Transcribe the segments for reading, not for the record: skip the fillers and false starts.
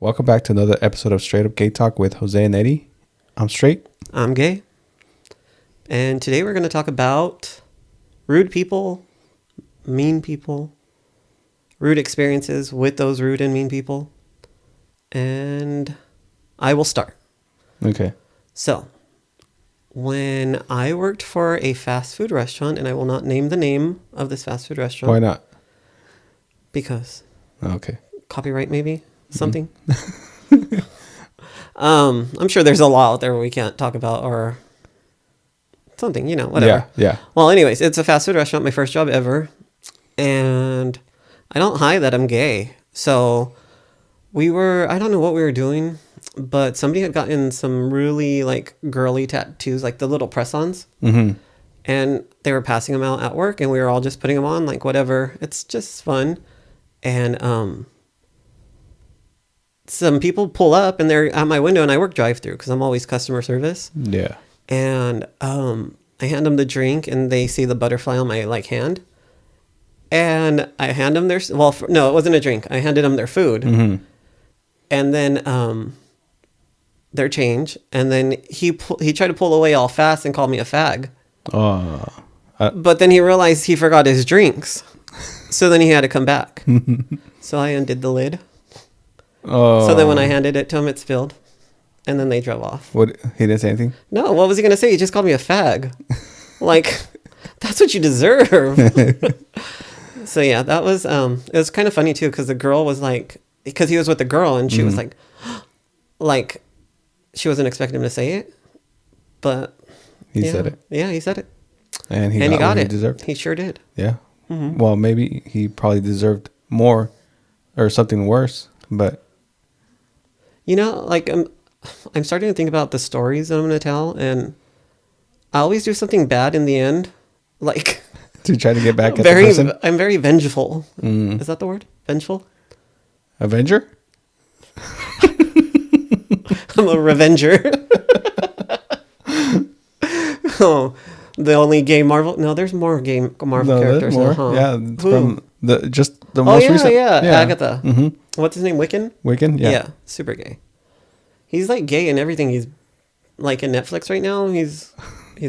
Welcome back to another episode of Straight Up Gay Talk with Jose and Eddie. I'm straight. I'm gay. And today we're going to talk about rude people, mean people, rude experiences with those rude and mean people. And I will start. Okay. So, when I worked for a fast food restaurant, and I will not name the name of this fast food restaurant. Why not? Because. Okay. Copyright maybe? Something. I'm sure there's a law out there we can't talk about or something, whatever. Yeah. Well, anyways, it's a fast food restaurant, my first job ever. And I don't hide that I'm gay. So I don't know what we were doing, but somebody had gotten some really girly tattoos, like the little press-ons. Mm-hmm. And they were passing them out at work and we were all just putting them on, whatever. It's just fun. And, some people pull up and they're at my window and I work drive-through because I'm always customer service. Yeah. And I hand them the drink and they see the butterfly on my hand. And I hand them no, it wasn't a drink. I handed them their food. Mm-hmm. And then their change. And then he tried to pull away all fast and called me a fag. But then he realized he forgot his drinks. So then he had to come back. So I undid the lid. Oh. So then when I handed it to him, it spilled. And then they drove off. What? He didn't say anything? No, what was he going to say? He just called me a fag. That's what you deserve. So yeah, that was, it was kind of funny too, because the girl was because he was with the girl and she was she wasn't expecting him to say it. But he said it. Yeah, he said it. And he got what he deserved. He sure did. Yeah. Mm-hmm. Well, maybe he probably deserved more or something worse, but. I'm starting to think about the stories that I'm going to tell, and I always do something bad in the end. To try to get back at the person? I'm very vengeful. Is that the word? Vengeful? Avenger? I'm a revenger. Oh, the only gay Marvel? No, there's more gay Marvel characters now, huh? Yeah, it's from the most recent. Yeah, Agatha. Mm-hmm. What's his name? Wiccan, yeah. Yeah, super gay. He's gay in everything. He's in Netflix right now. He's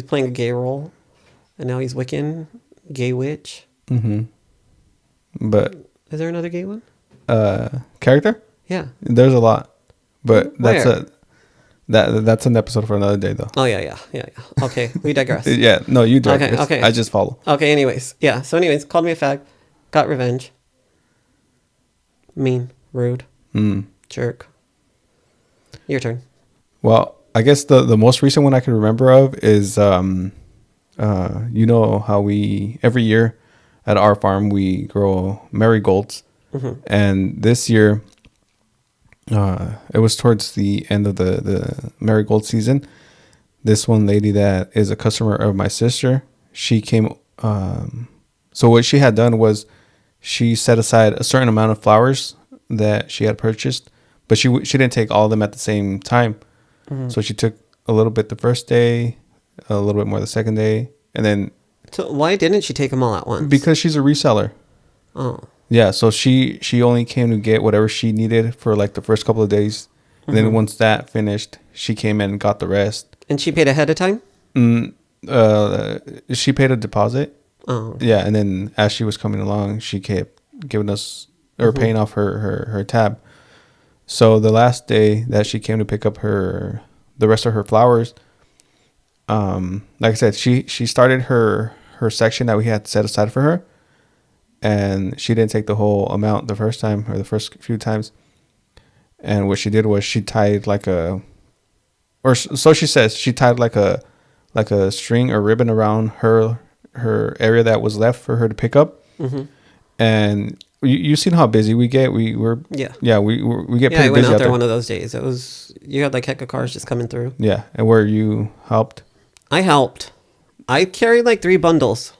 playing a gay role, and now he's Wiccan, gay witch. Mm-hmm. But is there another gay one? Character? Yeah, there's a lot, but Where? that's an episode for another day, though. Oh yeah. Okay, we digress. Yeah, no, you digress. Okay. I just follow. Okay, anyways, yeah. So anyways, called me a fag, got revenge. Mean, rude, jerk. Your turn. Well, I guess the most recent one I can remember of is, how we every year at our farm we grow marigolds, and this year, it was towards the end of the marigold season. This one lady that is a customer of my sister, she came. So what she had done was she set aside a certain amount of flowers that she had purchased, but she didn't take all of them at the same time. Mm-hmm. So she took a little bit the first day, a little bit more the second day, and then. So why didn't she take them all at once? Because she's a reseller. Oh. Yeah, so she only came to get whatever she needed for the first couple of days, and then once that finished, she came in and got the rest. And she paid ahead of time? She paid a deposit. Oh. Yeah, and then as she was coming along, she kept giving us or paying off her tab. So the last day that she came to pick up the rest of her flowers, like I said, she started her section that we had set aside for her, and she didn't take the whole amount the first time or the first few times. And what she did was she tied so she says she tied like a string or ribbon around her area that was left for her to pick up. Mm-hmm. And you've seen how busy we get. We get pretty busy. I went out there one of those days. It was, you had heck of cars just coming through. Yeah, and where you helped? I helped. I carried 3 bundles.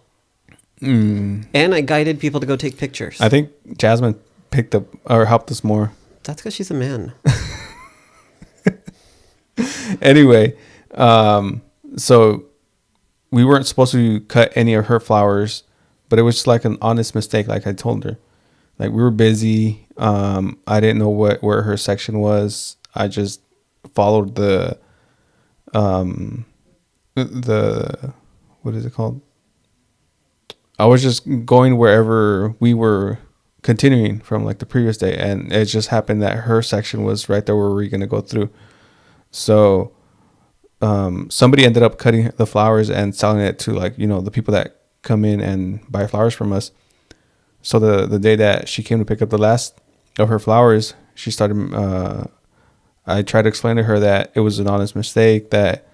And I guided people to go take pictures. I think Jasmine picked up or helped us more. That's because she's a man. Anyway, so we weren't supposed to cut any of her flowers, but it was just an honest mistake, like I told her. Like, we were busy. I didn't know where her section was. I just followed the what is it called? I was just going wherever we were continuing from, like, the previous day, and it just happened that her section was right there where we were going to go through. So somebody ended up cutting the flowers and selling it to, like, the people that come in and buy flowers from us. So the day that she came to pick up the last of her flowers, she started I tried to explain to her that it was an honest mistake, that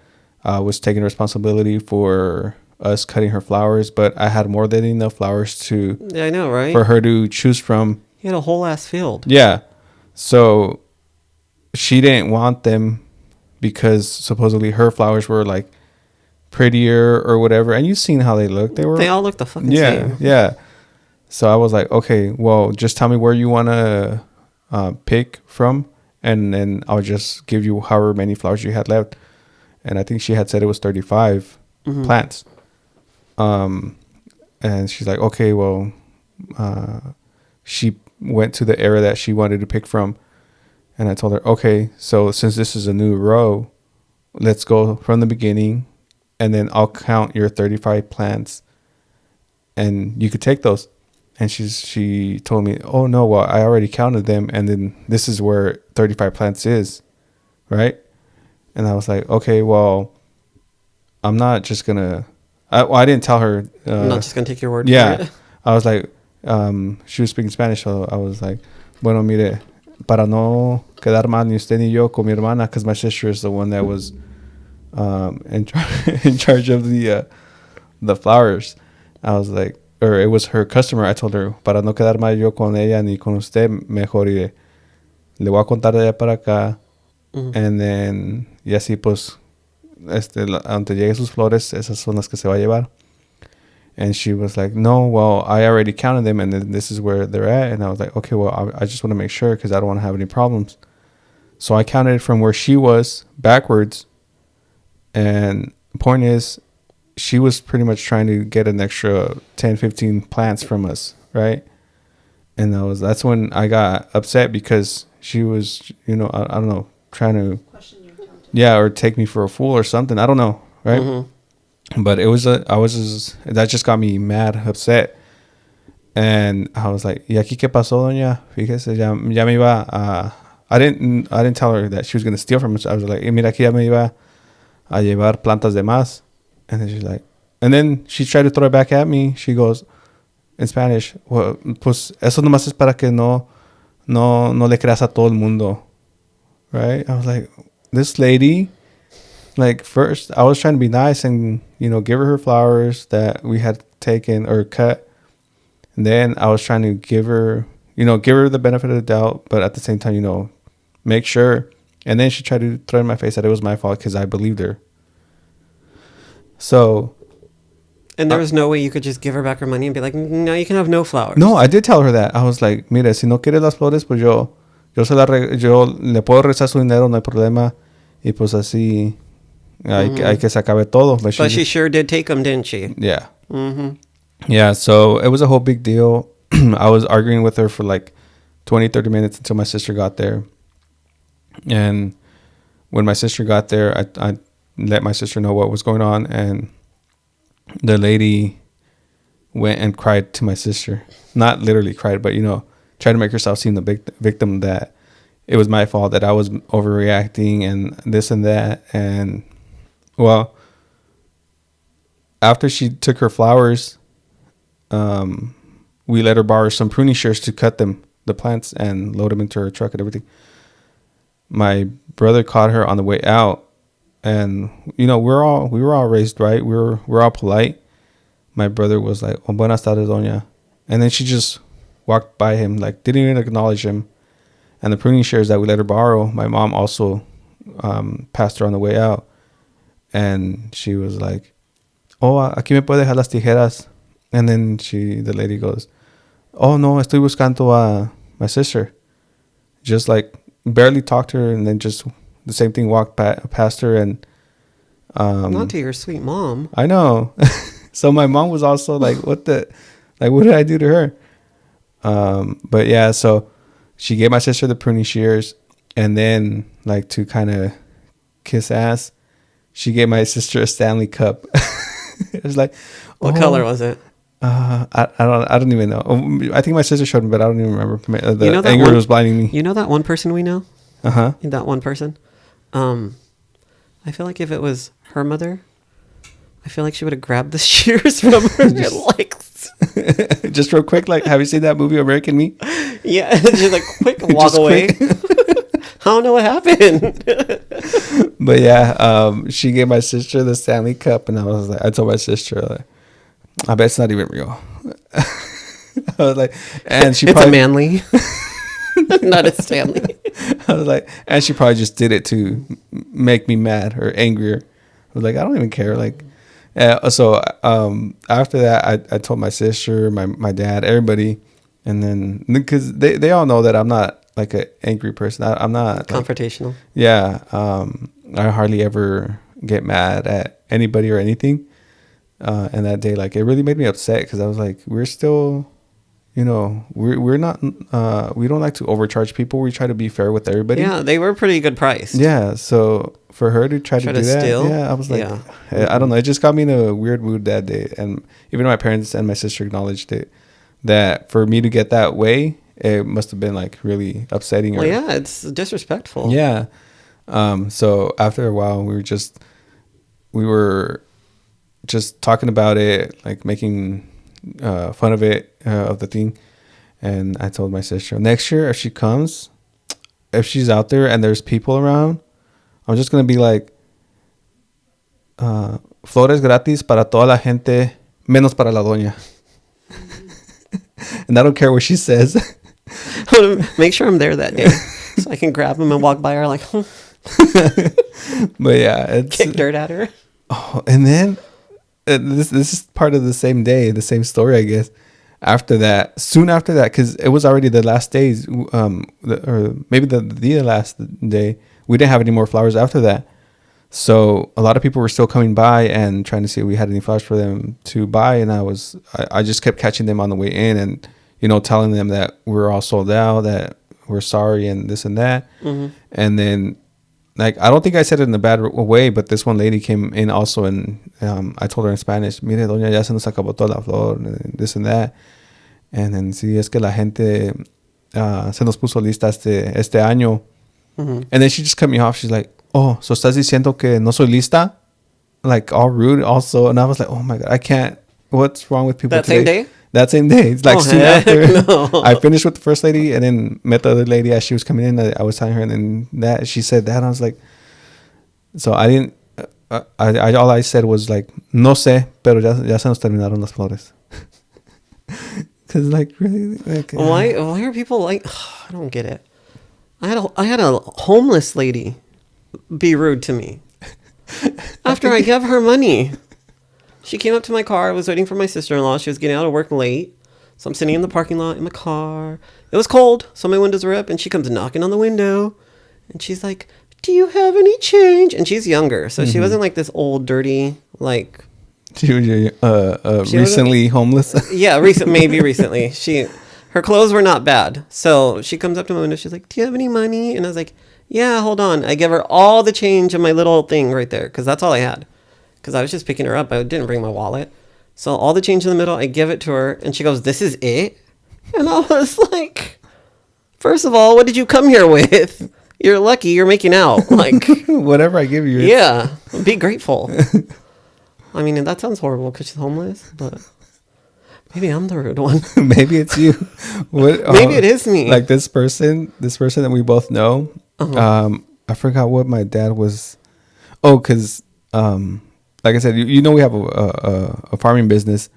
I was taking responsibility for us cutting her flowers, but I had more than enough flowers Yeah, I know, right? For her to choose from. You had a whole ass field. Yeah. So she didn't want them because supposedly her flowers were, like, prettier or whatever. And you've seen how they look. They all look the fucking same. Yeah. So I was like, okay, well, just tell me where you want to pick from, and then I'll just give you however many flowers you had left. And I think she had said it was 35 plants. And she's like, okay, well, she went to the area that she wanted to pick from. And I told her, okay, so since this is a new row, let's go from the beginning, and then I'll count your 35 plants and you could take those. And she told me, oh no, well, I already counted them, and then this is where 35 plants is, right? And I was like, okay, well, I'm not just gonna. I didn't tell her. I'm not just gonna take your word. Yeah, for it. I was like, she was speaking Spanish, so I was like, bueno, mire, para no quedar mal ni usted ni yo con mi hermana, because my sister is the one that was in charge of the flowers. I was like, or it was her customer. I told her, para no quedar mal yo con ella ni con usted, mejor iré. Le voy a contar de allá para acá. And then, y así pues, ante llegue sus flores, esas son las que se va a llevar. And she was like, no, well, I already counted them, and then this is where they're at. And I was like, okay, well, I just want to make sure, because I don't want to have any problems. So I counted from where she was backwards. And the point is, she was pretty much trying to get an extra 10, 15 plants from us, right? And that's when I got upset, because she was, I don't know, trying to, or take me for a fool or something. I don't know, right? But that just got me mad, upset. And I was like, ¿y aquí qué pasó, doña? Fíjese, ya me iba a... I didn't tell her that she was going to steal from us. I was like, mira, aquí ya me iba a llevar plantas de más. And then she's like, and then she tried to throw it back at me. She goes in Spanish, well, pues eso nomás es para que no le creas a todo el mundo. Right? I was like, this lady, like, first I was trying to be nice and, give her flowers that we had taken or cut. And then I was trying to give her the benefit of the doubt, but at the same time, make sure. And then she tried to throw in my face that it was my fault because I believed her. So, and there was no way you could just give her back her money and be like, no, you can have no flowers. No, I did tell her that. I was like, mira, si no quiere las flores, pues yo le puedo regresar su dinero, no hay problema. Y pues así hay que se acabe todo. But she sure did take them, didn't she? Yeah. Yeah, so it was a whole big deal. I was arguing with her for like 20, 30 minutes until my sister got there. And when my sister got there, I let my sister know what was going on, and the lady went and cried to my sister. Not literally cried, but tried to make herself seem the victim, that it was my fault, that I was overreacting and this and that. And well, after she took her flowers, we let her borrow some pruning shears to cut the plants and load them into her truck and everything. My brother caught her on the way out. And we were all raised right. We're all polite. My brother was like, "Oh, buenas tardes, doña," and then she just walked by him, like didn't even acknowledge him. And the pruning shears that we let her borrow, my mom also passed her on the way out, and she was like, "Oh, aquí me puede dejar las tijeras," and then the lady goes, "Oh no, estoy buscando a my sister," just like barely talked to her, and then just. The same thing walked past her, and not to your sweet mom. I know. So my mom was also like, what did I do to her? But yeah, so she gave my sister the pruning shears, and then like to kind of kiss ass, she gave my sister a Stanley Cup. It was like, what color was it? I don't even know. I think my sister showed me, but I don't even remember. The you know that anger was blinding me. You know that one person we know? Uh-huh. That one person? I feel like if it was her mother, I feel like she would have grabbed the shears from her legs. Just real quick, like, have you seen that movie American Me? Yeah, just like quick walk away. I don't know what happened. But yeah, she gave my sister the Stanley Cup, and I told my sister, like, I bet it's not even real. I was like, and she it's a Manly, not a Stanley. I was like, and she probably just did it to make me mad or angrier. I was like, I don't even care. Like, so after that, I told my sister, my dad, everybody, and then because they all know that I'm not like an angry person. I'm not confrontational. Like, yeah, I hardly ever get mad at anybody or anything. And that day, like, it really made me upset because I was like, we're still, we're not, we don't like to overcharge people. We try to be fair with everybody. Yeah, they were pretty good priced. Yeah, so for her to try to do that, steal? yeah, I was like, I don't know. It just got me in a weird mood that day. And even my parents and my sister acknowledged it, that for me to get that way, it must have been like really upsetting. Well, yeah, it's disrespectful. Yeah. So after a while, we were just talking about it, like making fun of it, of the thing. And I told my sister, next year, if she's out there and there's people around, I'm just going to be like, flores gratis para toda la gente, menos para la doña. And I don't care what she says. Make sure I'm there that day so I can grab them and walk by her like, But yeah, kick dirt at her. Oh, and then this is part of the same day, the same story, I guess. Soon after that, because it was already the last days, or maybe the last day, we didn't have any more flowers after that. So a lot of people were still coming by and trying to see if we had any flowers for them to buy. And I just kept catching them on the way in and, telling them that we're all sold out, that we're sorry and this and that. Mm-hmm. And then, like, I don't think I said it in a bad way, but this one lady came in also, and I told her in Spanish, mire, doña, ya se nos acabó toda la flor, and this and that. And then, sí, es que la gente se nos puso lista este año. Mm-hmm. And then she just cut me off. She's like, oh, so estás diciendo que no soy lista? Like, all rude also. And I was like, oh my God, I can't. What's wrong with people that today? Same day? That same day. It's like soon after. No. I finished with the first lady and then met the other lady as she was coming in. I was telling her, and then that she said that. And I was like, so I didn't, all I said was like, no sé, pero ya se nos terminaron las flores. Because like, really? Like, why are people like, I don't get it. I had a homeless lady be rude to me after I gave her money. She came up to my car. I was waiting for my sister-in-law. She was getting out of work late. So I'm sitting in the parking lot in my car. It was cold, so my windows were up, and she comes knocking on the window. And she's like, do you have any change? And she's younger, so she wasn't like this old, dirty, like... She was recently homeless? Yeah, maybe recently. Her clothes were not bad. So she comes up to my window. She's like, do you have any money? And I was like, yeah, hold on. I give her all the change in my little thing right there, because that's all I had. Because I was just picking her up. I didn't bring my wallet. So all the change in the middle, I give it to her. And she goes, this is it? And I was like, first of all, what did you come here with? You're lucky you're making out. Like, whatever I give you. Yeah. Be grateful. I mean, that sounds horrible because she's homeless. But maybe I'm the rude one. Maybe it's you. Maybe it is me. Like this person that we both know. Uh-huh. I forgot what my dad was. Oh, because... like I said, we have a farming business,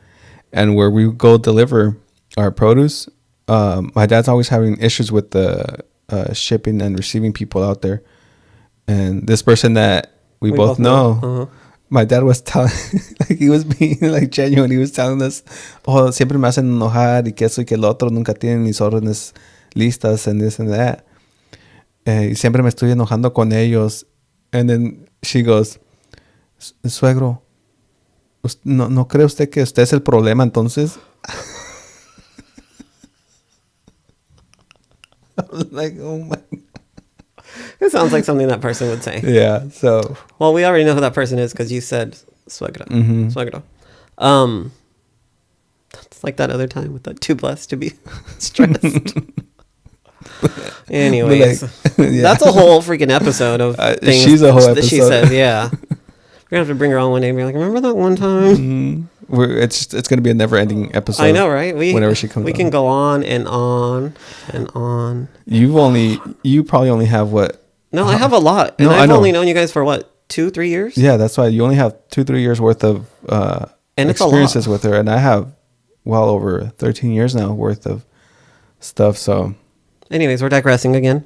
and where we go deliver our produce, my dad's always having issues with the shipping and receiving people out there. And this person that we both know, uh-huh. My dad was telling, like, he was being like genuine. He was telling us, oh, siempre me hacen enojar y que eso y que el otro, nunca tienen mis órdenes listas and this and that. Y siempre me estoy enojando con ellos. And then she goes, suegro, ¿no cree usted que usted es el problema entonces? Like, oh my. It sounds like something that person would say. Yeah. So. Well, we already know who that person is because you said suegra. Suegro. That's like that other time with that too blessed to be stressed. Anyways, that's a whole freaking episode of things. She's a whole episode. That she says, yeah. We're gonna have to bring her on one day and be like, remember that one time? It's gonna be a never-ending episode. I know, right? Whenever she comes, we can go on and on and on. You probably only have what? No, I have a lot, and I've only known you guys for what, 2-3 years? Yeah, that's why you only have 2-3 years worth of and experiences with her, and I have well over 13 years now worth of stuff. So, anyways, we're digressing again.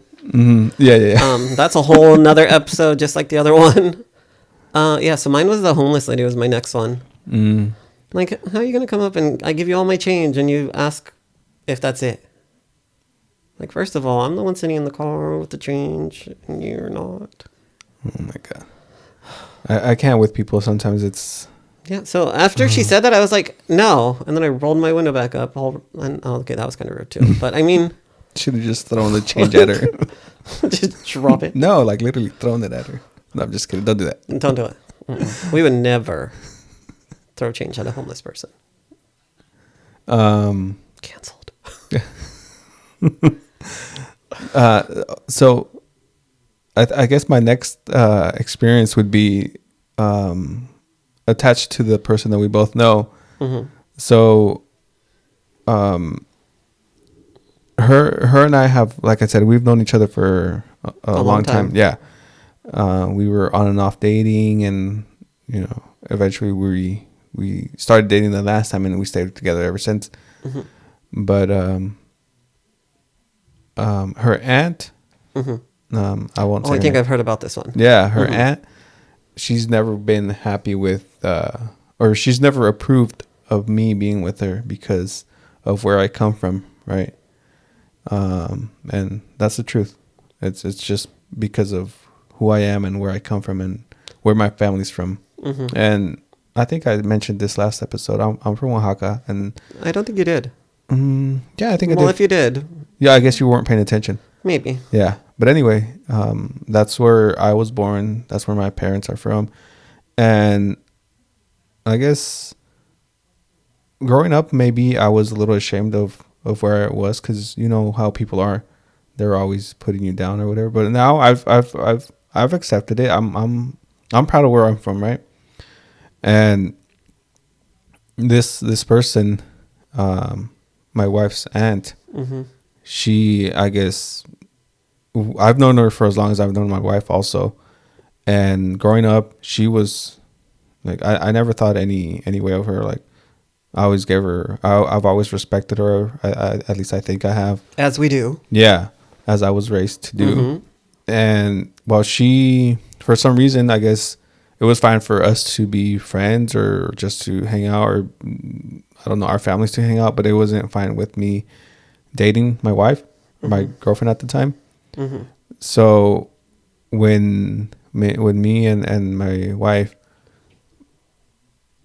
Yeah. That's a whole another episode, just like the other one. So mine was the homeless lady. Was my next one. Like, how are you gonna come up and I give you all my change and you ask if that's it? Like, first of all, I'm the one sitting in the car with the change, and you're not. Oh my god, I can't with people. Sometimes it's. Yeah. So after she said that, I was like, no, and then I rolled my window back up. Okay, that was kind of rude too. But I mean, should have just thrown the change at her. Just drop it. No, like literally thrown it at her. No, I'm just kidding. Don't do that. Don't do it. We would never throw change at a homeless person. Canceled. So I guess my next experience would be attached to the person that we both know. So her and I have, like I said, we've known each other for a long time. Yeah. We were on and off dating, and eventually we started dating the last time, and we stayed together ever since. But her aunt, I won't say. I think I've heard about this one. Yeah, her aunt. She's never been happy with, or she's never approved of me being with her because of where I come from, right? And that's the truth. It's just because of who I am and where I come from and where my family's from. And I think I mentioned this last episode. I'm from Oaxaca, and I don't think you did. Yeah, I think I did. Well, if you did, yeah, I guess you weren't paying attention. Maybe. Yeah, but anyway, that's where I was born. That's where my parents are from, and I guess growing up, maybe I was a little ashamed of where I was, because you know how people are. They're always putting you down or whatever. But now I've accepted it. I'm proud of where I'm from, right? And this person, my wife's aunt, she, I guess, I've known her for as long as I've known my wife also. And growing up, she was like, I never thought any way of her. Like, I always gave her, I've always respected her. At least I think I have. As we do. Yeah, as I was raised to do. And while she, for some reason, I guess it was fine for us to be friends or just to hang out, or I don't know, our families to hang out, but it wasn't fine with me dating my wife, my girlfriend at the time. So when me and my wife,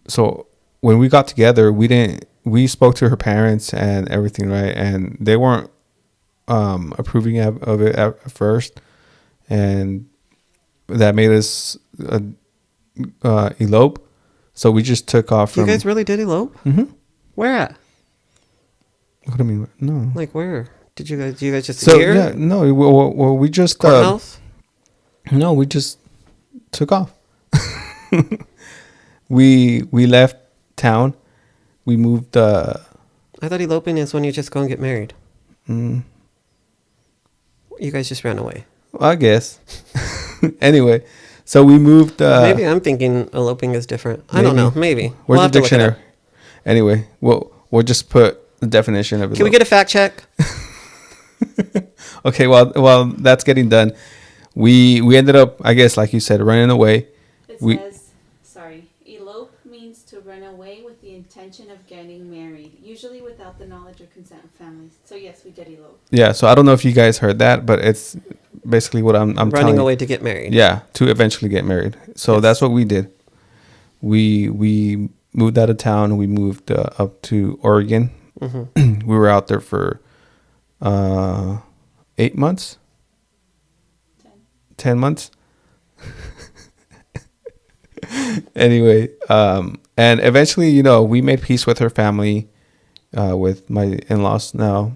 so when we got together, we spoke to her parents and everything, right? And they weren't approving of it at first, and that made us elope. So we just took off. You guys really did elope? Where at? What do you mean? No. Like where? Did you guys just here? Yeah, no. Well, we just courthouse? No, we just took off. We left town. We moved. I thought eloping is when you just go and get married. You guys just ran away. I guess. Anyway, so we moved. Maybe I'm thinking eloping is different. I don't know. Maybe. Where's the dictionary? Anyway, we'll just put the definition of it. Can we get a fact check? Okay, while that's getting done, we ended up, I guess, like you said, running away. It says, elope means to run away with the intention of getting married, usually without the knowledge or consent of families. So yes, we did elope. Yeah, so I don't know if you guys heard that, but it's basically what I'm running away to get married. Yeah, to eventually get married. So that's what we did. We moved out of town. We moved up to Oregon. We were out there for 8 months, 10 months. Anyway, and eventually, you know, we made peace with her family, with my in-laws now,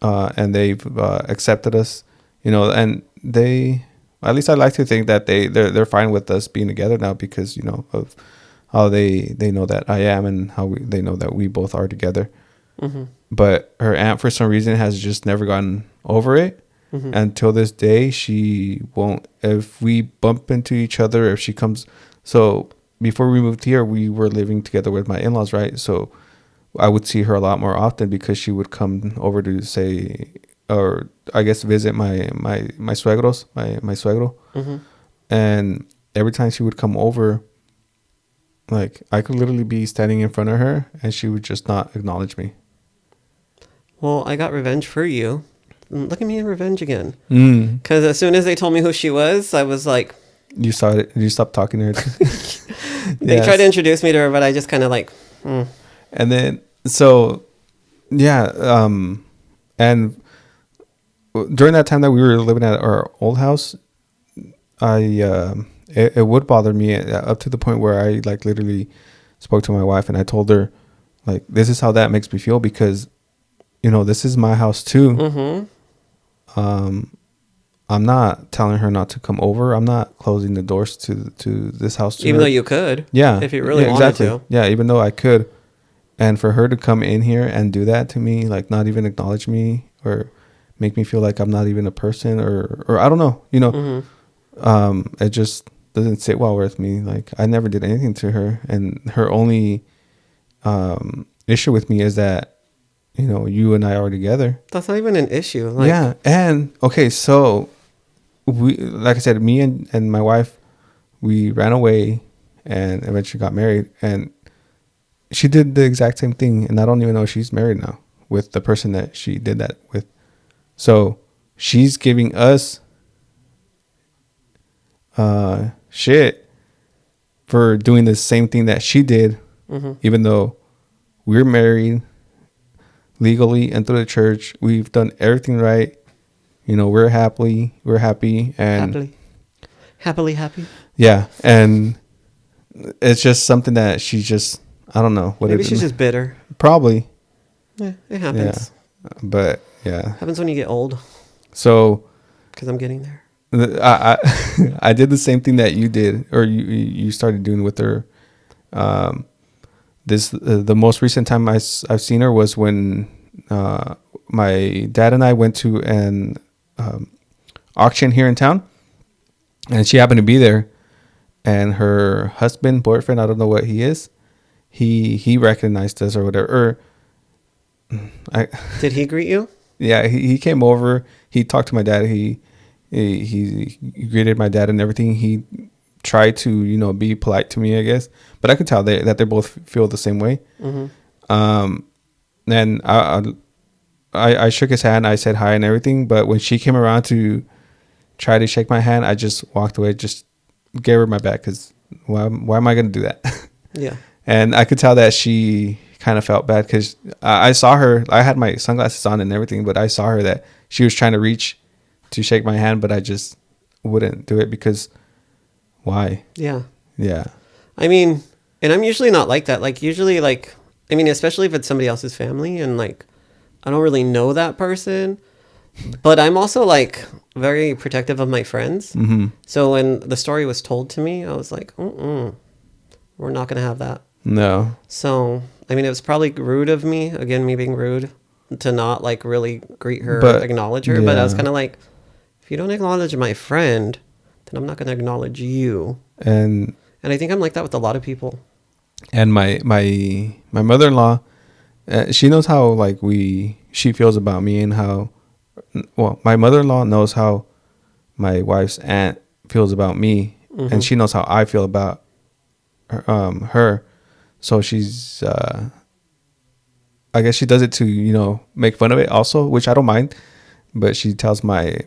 and they've accepted us, you know, and they, at least I like to think that they're fine with us being together now because, you know, of how they know that I am and how they know that we both are together. Mm-hmm. But her aunt, for some reason, has just never gotten over it. Mm-hmm. Until this day, she won't, if we bump into each other, if she comes. So before we moved here, we were living together with my in-laws, right? So I would see her a lot more often because she would come over to say, or I guess visit my suegros, my suegro. Mm-hmm. And every time she would come over, like, I could literally be standing in front of her and she would just not acknowledge me. Well, I got revenge for you. Look at me in revenge again. Because as soon as they told me who she was, I was like... You saw it? You stopped talking to her? They tried to introduce me to her, but I just kind of like... And then, so, yeah. And during that time that we were living at our old house, it would bother me up to the point where I, like, literally spoke to my wife and I told her, like, this is how that makes me feel because, you know, this is my house too. Mm-hmm. I'm not telling her not to come over. I'm not closing the doors to this house. Even though you could. Yeah. If you really wanted to. Yeah, even though I could. And for her to come in here and do that to me, like not even acknowledge me or make me feel like I'm not even a person or I don't know, you know, mm-hmm. It just doesn't sit well with me. Like I never did anything to her. And her only issue with me is that, you know, you and I are together. That's not even an issue. Like, yeah. And okay, so we, like I said, me and my wife, we ran away and eventually got married. And she did the exact same thing. And I don't even know if she's married now with the person that she did that with. So she's giving us shit for doing the same thing that she did, mm-hmm. even though we're married legally and through the church. We've done everything right. You know, we're happy and happily happy. Yeah. And it's just something that she just, I don't know. Maybe she's just bitter. Probably. Yeah, it happens. Yeah. But yeah. Happens when you get old. So. Because I'm getting there. I did the same thing that you did, or you started doing with her. The most recent time I've seen her was when my dad and I went to an auction here in town, and she happened to be there, and her boyfriend, I don't know what he is, he recognized us or whatever. Did he greet you? Yeah, he came over. He talked to my dad. He greeted my dad and everything. He tried to, you know, be polite to me, I guess, but I could tell that they both feel the same way. Mm-hmm. And I shook his hand. I said hi and everything, but when she came around to try to shake my hand, I just walked away, just gave her my back, because why am I going to do that? Yeah. And I could tell that she kind of felt bad, because I saw her. I had my sunglasses on and everything, but I saw her that she was trying to reach to shake my hand, but I just wouldn't do it because why? Yeah. Yeah. I mean, and I'm usually not like that. Like usually, like, I mean, especially if it's somebody else's family and like, I don't really know that person, but I'm also like very protective of my friends. Mm-hmm. So when the story was told to me, I was like, we're not going to have that. No. So, I mean, it was probably rude of me, again, me being rude, to not like really greet her, acknowledge her. Yeah. But I was kind of like, if you don't acknowledge my friend, then I'm not going to acknowledge you. And I think I'm like that with a lot of people. And my mother-in-law, she knows how like she feels about me, and how, well, my mother-in-law knows how my wife's aunt feels about me, mm-hmm. and she knows how I feel about her. So she's, I guess she does it to, you know, make fun of it also, which I don't mind. But she tells my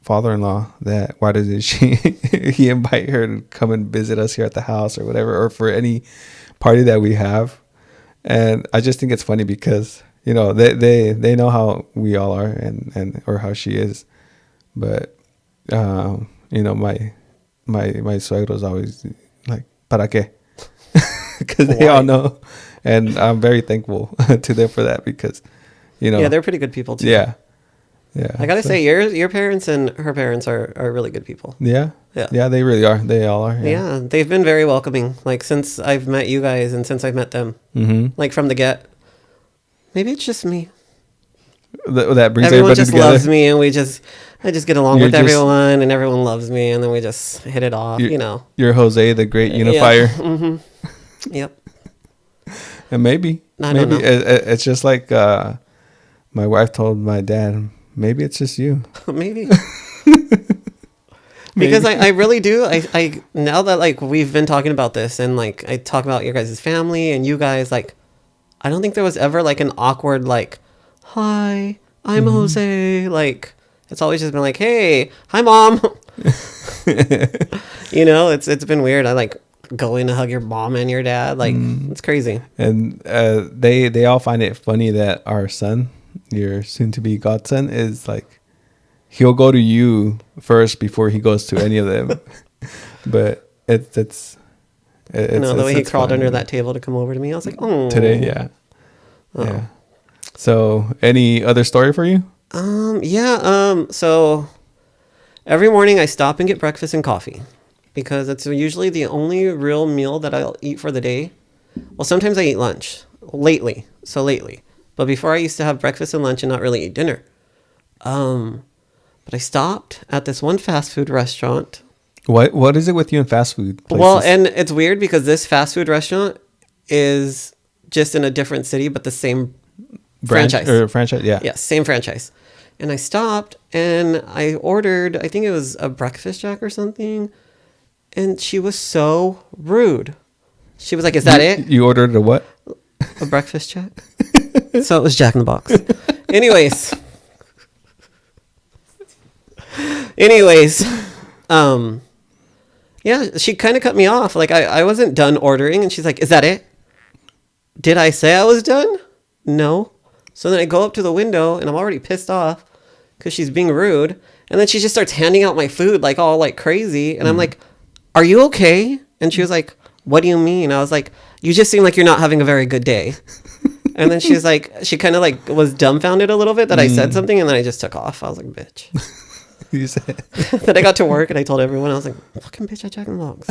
father-in-law that why doesn't he invite her to come and visit us here at the house or whatever, or for any party that we have. And I just think it's funny because you know, they know how we all are and or how she is, but you know, my suegros always like, ¿para qué? Because they all know, and I'm very thankful to them for that because, you know, yeah, they're pretty good people too. Yeah. I gotta say, your parents and her parents are really good people. Yeah, they really are. They all are. Yeah, they've been very welcoming. Like since I've met you guys and since I've met them, like from the get. Maybe it's just me. That brings everyone everybody just together. loves me, and I just get along with everyone, and everyone loves me, and then we just hit it off. You know, you're Jose, the great unifier. Yeah. Yep. And maybe it's just like my wife told my dad. Maybe it's just you. Maybe. Because I really do. I now that like we've been talking about this and like I talk about your guys' family and you guys, like I don't think there was ever like an awkward like, hi, I'm Jose. Like it's always just been like, hey, hi mom. You know, it's been weird. I like going to hug your mom and your dad. Like it's crazy. And they all find it funny that our son, your soon-to-be godson, is like, he'll go to you first before he goes to any of them. But it's no, the way he crawled under that table to come over to me, I was like, oh. Today, yeah. Oh. Yeah. So, any other story for you? So every morning I stop and get breakfast and coffee because it's usually the only real meal that I'll eat for the day. Well, sometimes I eat lunch lately. But before I used to have breakfast and lunch and not really eat dinner. But I stopped at this one fast food restaurant. What is it with you in fast food places? Well, and it's weird because this fast food restaurant is just in a different city, but the same franchise. Yeah, same franchise. And I stopped and I ordered, I think it was a breakfast jack or something. And she was so rude. She was like, is that it? You ordered a what? A breakfast jack. So it was Jack in the Box. Anyways, yeah, she kind of cut me off. Like I wasn't done ordering and she's like, is that it? Did I say I was done? No. So then I go up to the window and I'm already pissed off because she's being rude. And then she just starts handing out my food like all like crazy. And I'm like, are you okay? And she was like, what do you mean? I was like, you just seem like you're not having a very good day. And then she's like, she kind of like was dumbfounded a little bit that I said something. And then I just took off. I was like, bitch. You said. Then I got to work and I told everyone, I was like, fucking bitch, I Jack in the Box.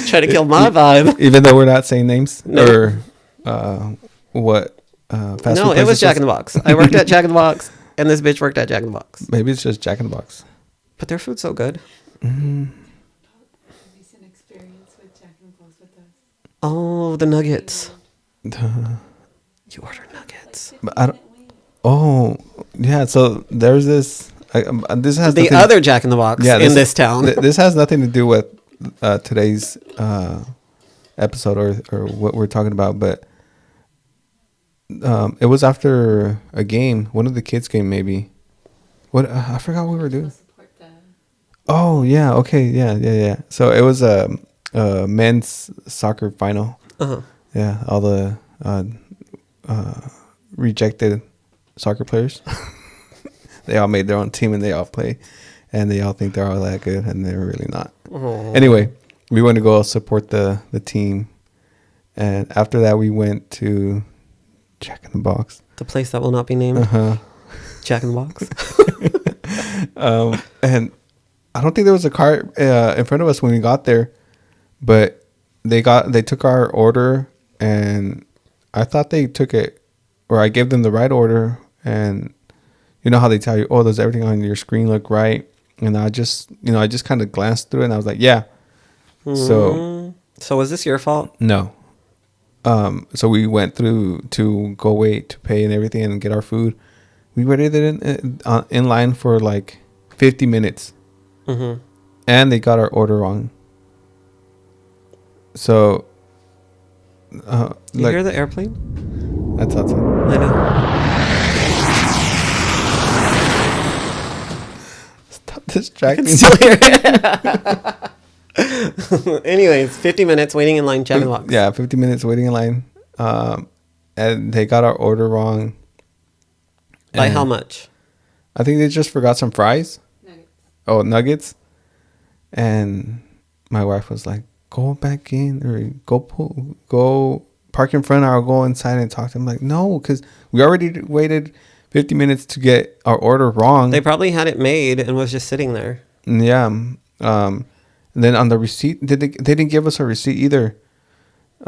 Try to kill my vibe. Even though we're not saying names? No. Or what fast food No, it was Jack in the Box. I worked at Jack in the Box and this bitch worked at Jack in the Box. Maybe it's just Jack in the Box. But their food's so good. Recent experience with Jack in the Box with us. Oh, the nuggets. You ordered nuggets. But I don't. Oh, yeah. So there's this. This has the other Jack in the Box in this town. This has nothing to do with today's episode or what we're talking about, but it was after a game, one of the kids' game, maybe. What I forgot what we were doing. Oh yeah, okay, yeah. So it was a men's soccer final. Yeah, all the rejected soccer players. They all made their own team and they all play, and they all think they're all that good, and they're really not. Anyway, we went to go support the team, and after that we went to Jack in the Box, the place that will not be named. Jack in the Box. And I don't think there was a car in front of us when we got there, but they took our order, and I thought they took it, or I gave them the right order, and you know how they tell you, oh, does everything on your screen look right? And I just kind of glanced through it and I was like, yeah. So was this your fault? No. So we went through to go wait to pay and everything and get our food. We waited in line for like 50 minutes. And they got our order wrong. So you hear the airplane? That's outside. I know. Stop distracting me. Still hear it. Anyways, 50 minutes waiting in line, Jack in the Box. Yeah, 50 minutes waiting in line. And they got our order wrong. By how much? I think they just forgot some fries. Nuggets. Oh, nuggets. And my wife was like, go back in or go park in front. I'll go inside and talk to them. Like, no, because we already waited 50 minutes to get our order wrong. They probably had it made and was just sitting there. Yeah. And then on the receipt, they didn't give us a receipt either.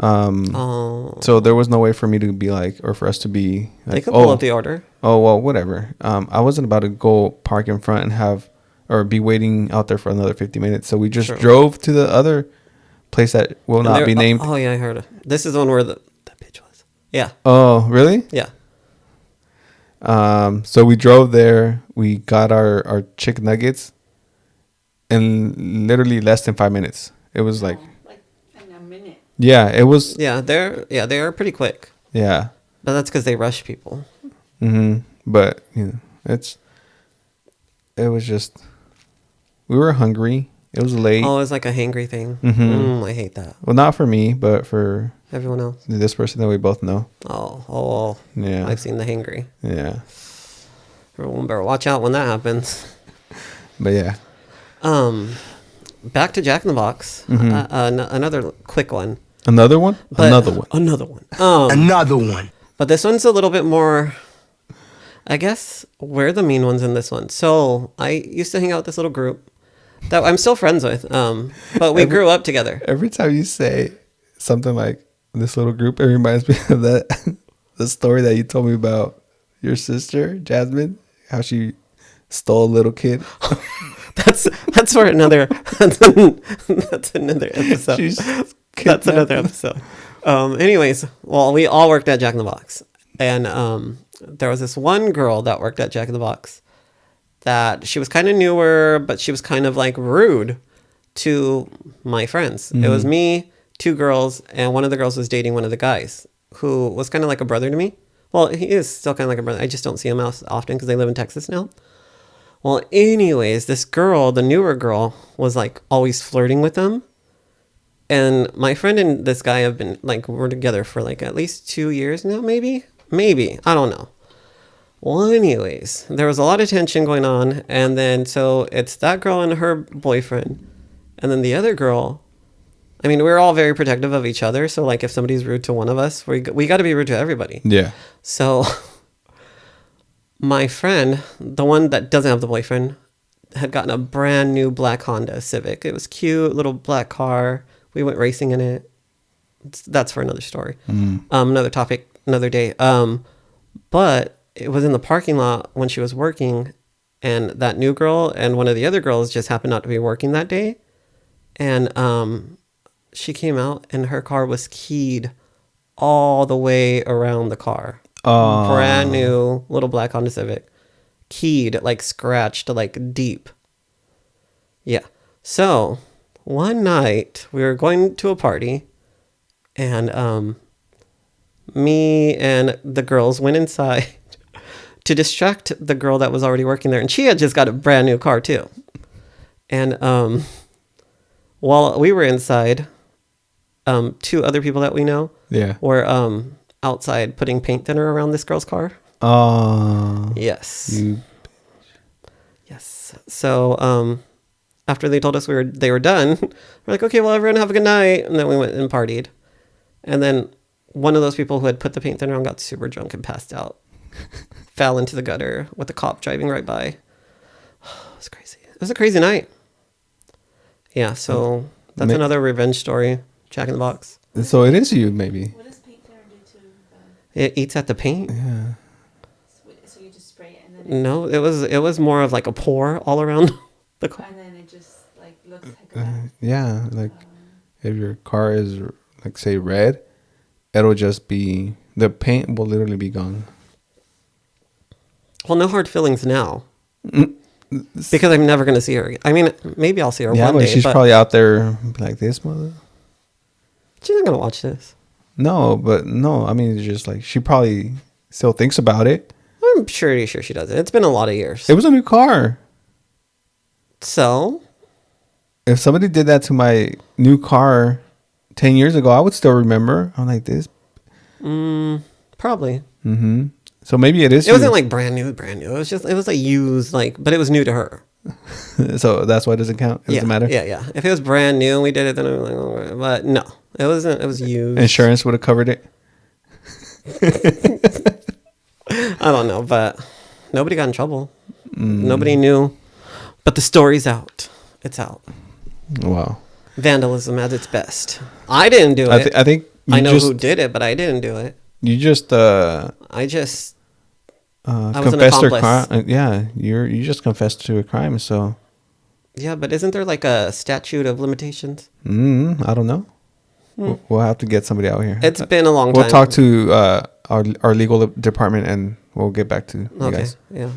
So there was no way for me to be like, or for us to be like, they could pull up the order. Oh, well, whatever. I wasn't about to go park in front and have, or be waiting out there for another 50 minutes. So we just drove to the other place that will not be named. Oh, yeah, I heard it. This is the one where the bitch was. Yeah. Oh, really? Yeah. So we drove there. We got our chicken nuggets in literally less than 5 minutes. It was like in a minute. Yeah, it was. Yeah, they are pretty quick. Yeah. But that's because they rush people. Mm-hmm. But, it was just, we were hungry. It was late. Oh, it's like a hangry thing. Mm-hmm. I hate that. Well, not for me, but for everyone else. This person that we both know. Oh. Yeah. I've seen the hangry. Yeah. Everyone better watch out when that happens. But yeah. Back to Jack in the Box. Mm-hmm. Another quick one. Another one? Another one. Another one. But this one's a little bit more, I guess, we're the mean ones in this one. So I used to hang out with this little group that I'm still friends with. But we grew up together. Every time you say something like this little group, it reminds me of that the story that you told me about your sister, Jasmine, how she stole a little kid. That's for another that's another episode. That's another episode. Anyways, well, we all worked at Jack in the Box. And there was this one girl that worked at Jack in the Box that she was kind of newer, but she was kind of like rude to my friends. Mm-hmm. It was me, two girls, and one of the girls was dating one of the guys who was kind of like a brother to me. Well, he is still kind of like a brother. I just don't see him as often because they live in Texas now. Well, anyways, this girl, the newer girl, was like always flirting with him. And my friend and this guy have been like, we're together for like at least 2 years now, maybe, I don't know. Well, anyways, there was a lot of tension going on. And then, so it's that girl and her boyfriend. And then the other girl, I mean, we're all very protective of each other. So like if somebody's rude to one of us, we got to be rude to everybody. Yeah. So my friend, the one that doesn't have the boyfriend, had gotten a brand new black Honda Civic. It was cute, little black car. We went racing in it. That's for another story. Another topic, another day. But it was in the parking lot when she was working, and that new girl and one of the other girls just happened not to be working that day. And she came out and her car was keyed all the way around the car. Brand new little black Honda Civic. Keyed, like scratched, like deep. Yeah. So one night we were going to a party, and me and the girls went inside to distract the girl that was already working there, and she had just got a brand new car too. And while we were inside, two other people that we know were outside putting paint thinner around this girl's car. Yes. Yes. So after they told us they were done, we're like, okay, well, everyone have a good night. And then we went and partied. And then one of those people who had put the paint thinner on got super drunk and passed out. Fell into the gutter with the cop driving right by. It was crazy. It was a crazy night. Yeah, so that's another revenge story. Jack in the Box. So it is you, maybe. What does paint thinner do to It eats at the paint. Yeah. So you just spray it and then No, it was more of like a pour all around the car. And then it just like looks like a bath. Yeah, like if your car is like say red, it'll just be, the paint will literally be gone. Well, no hard feelings now. Because I'm never going to see her again. I mean, maybe I'll see her one day. She's probably out there like this mother. She's not going to watch this. No, I mean, it's just like she probably still thinks about it. I'm pretty sure she does it. It's been a lot of years. It was a new car. So? if somebody did that to my new car 10 years ago, I would still remember. I'm like this. Probably. Mm-hmm. So maybe it is. It wasn't like brand new. It was like used, like, but it was new to her. So that's why it doesn't count. It doesn't matter. Yeah. If it was brand new and we did it, then I was like, all right. But no, it wasn't. It was used. Insurance would have covered it. I don't know, but nobody got in trouble. Nobody knew. But the story's out. It's out. Wow. Vandalism at its best. I didn't do it. I think I know who did it, but I didn't do it. You just I was an confessed to a accomplice. crime. Yeah, you just confessed to a crime. So Yeah, but isn't there like a statute of limitations? I don't know. We'll have to get somebody out here. It's been a long time. We'll talk to our legal department and we'll get back to you guys. Yeah.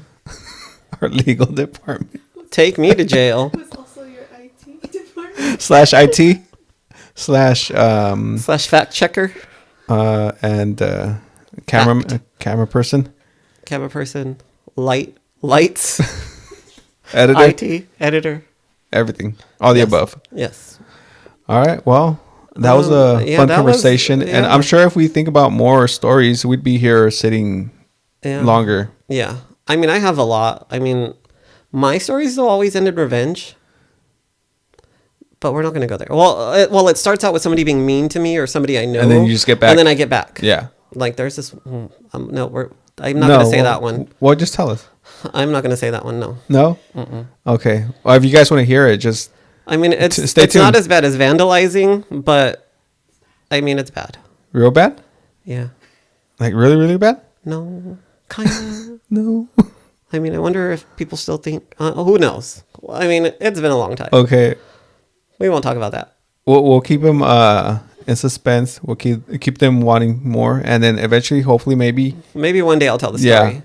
Our legal department. Take me to jail. It was also your IT department. /IT / fact checker. And camera person. Camera person. Lights. Editor. IT. Editor. Everything. All the above. Yes. All right. Well, that was a fun conversation. And I'm sure if we think about more stories, we'd be here sitting longer. Yeah. I mean, I have a lot. I mean, my stories will always end in revenge. But we're not going to go there. Well, it starts out with somebody being mean to me or somebody I know. And then you just get back. And then I get back. Yeah. Like there's this. I'm not going to say that one. Well, just tell us. I'm not going to say that one. No. No? Okay. Well, if you guys want to hear it, just... I mean, it's tuned. not as bad as vandalizing, but I mean, it's bad. Real bad? Yeah. Like really, really bad? No. Kind of. No. I mean, I wonder if people still think... who knows? Well, I mean, it's been a long time. Okay. We won't talk about that. We'll keep them in suspense. We'll keep them wanting more. And then eventually, hopefully, maybe one day I'll tell the story. Yeah.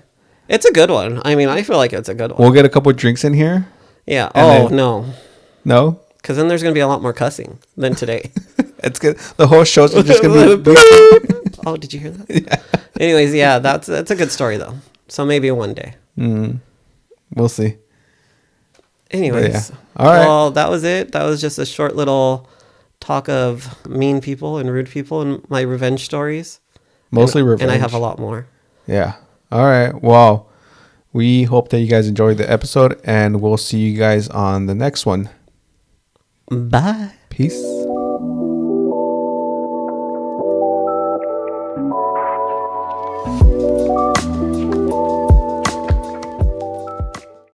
It's a good one. I mean, I feel like it's a good one. we'll get a couple drinks in here. Yeah. No? Because then there's going to be a lot more cussing than today. It's good. The whole show's just going to be... Oh, did you hear that? Yeah. Anyways, yeah, that's a good story, though. So maybe one day. We'll see. Anyways. Yeah. All right. Well, that was it. That was just a short little talk of mean people and rude people and my revenge stories. Mostly revenge. And I have a lot more. Yeah. All right. Well, we hope that you guys enjoyed the episode, and we'll see you guys on the next one. Bye. Peace.